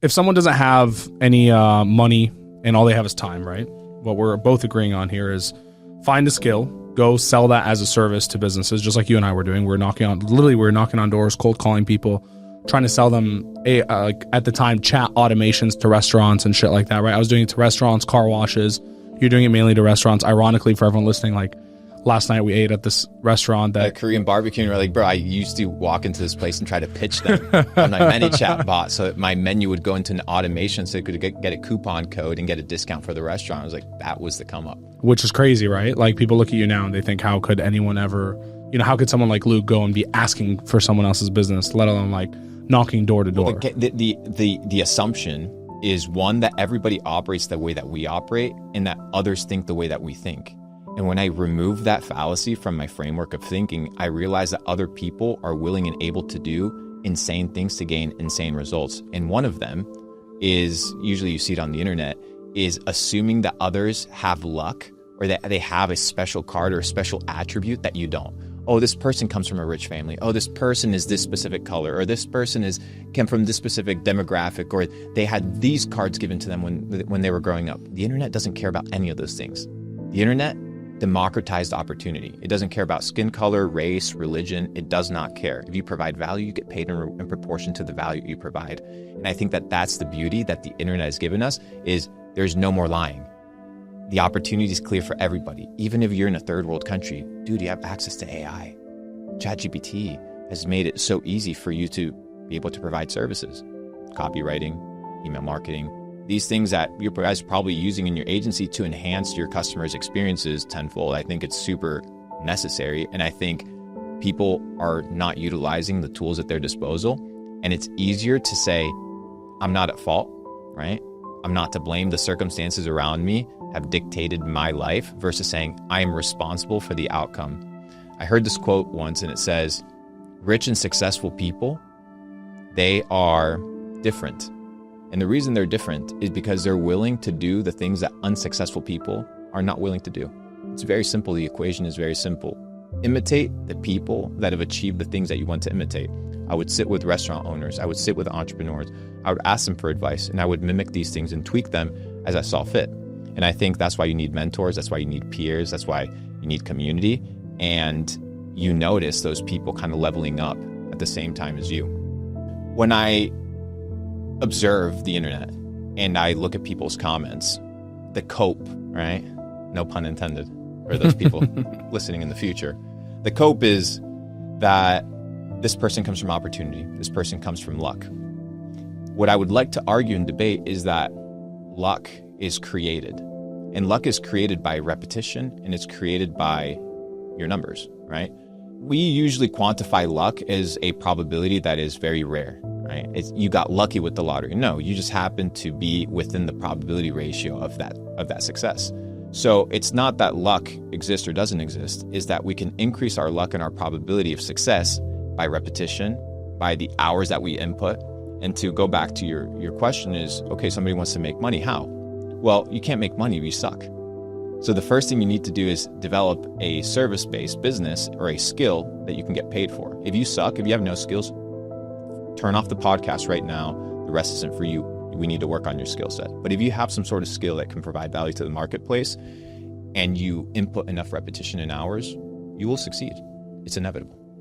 if someone doesn't have any money and all they have is time, right? What we're both agreeing on here is find a skill, go sell that as a service to businesses, just like you and I were doing. We're knocking on doors, cold calling people, trying to sell them at the time chat automations to restaurants and shit like that, right? I was doing it to restaurants, car washes. You're doing it mainly to restaurants. Ironically, for everyone listening, like last night we ate at this restaurant that Korean barbecue, and we're like, bro, I used to walk into this place and try to pitch them on my ManyChat bot, so my menu would go into an automation so they could get a coupon code and get a discount for the restaurant. I was like, that was the come up. Which is crazy, right? Like people look at you now and they think, how could anyone ever, how could someone like Luke go and be asking for someone else's business, let alone like knocking door to door? Well, the assumption is one, that everybody operates the way that we operate and that others think the way that we think. And when I remove that fallacy from my framework of thinking, I realize that other people are willing and able to do insane things to gain insane results. And one of them is, usually you see it on the internet, is assuming that others have luck or that they have a special card or a special attribute that you don't. Oh, this person comes from a rich family. Oh, this person is this specific color, or this person came from this specific demographic, or they had these cards given to them when they were growing up. The internet doesn't care about any of those things. The internet democratized opportunity. It doesn't care about skin color, race, religion. It does not care. If you provide value, you get paid in proportion to the value you provide. And I think that that's the beauty that the internet has given us, is there's no more lying. The opportunity is clear for everybody. Even if you're in a third world country, dude, you have access to AI. ChatGPT has made it so easy for you to be able to provide services, copywriting, email marketing, these things that you guys are probably using in your agency to enhance your customers' experiences tenfold. I think it's super necessary. And I think people are not utilizing the tools at their disposal. And it's easier to say, I'm not at fault, right? I'm not to blame. The circumstances around me have dictated my life, versus saying I am responsible for the outcome. I heard this quote once, and it says, rich and successful people, they are different. And the reason they're different is because they're willing to do the things that unsuccessful people are not willing to do. It's very simple. The equation is very simple. Imitate the people that have achieved the things that you want to imitate. I would sit with restaurant owners. I would sit with entrepreneurs. I would ask them for advice, and I would mimic these things and tweak them as I saw fit. And I think that's why you need mentors. That's why you need peers. That's why you need community. And you notice those people kind of leveling up at the same time as you. When I observe the internet and I look at people's comments, the cope, right? No pun intended for those people listening in the future. The cope is that this person comes from opportunity. This person comes from luck. What I would like to argue and debate is that luck is created. And luck is created by repetition, and it's created by your numbers, right? We usually quantify luck as a probability that is very rare, right? You got lucky with the lottery. No, you just happen to be within the probability ratio of that success. So it's not that luck exists or doesn't exist, is that we can increase our luck and our probability of success by repetition, by the hours that we input. And to go back to your question is, okay, somebody wants to make money. How? Well, you can't make money if you suck. So the first thing you need to do is develop a service-based business or a skill that you can get paid for. If you suck, if you have no skills, turn off the podcast right now. The rest isn't for you. We need to work on your skill set. But if you have some sort of skill that can provide value to the marketplace and you input enough repetition in hours, you will succeed. It's inevitable.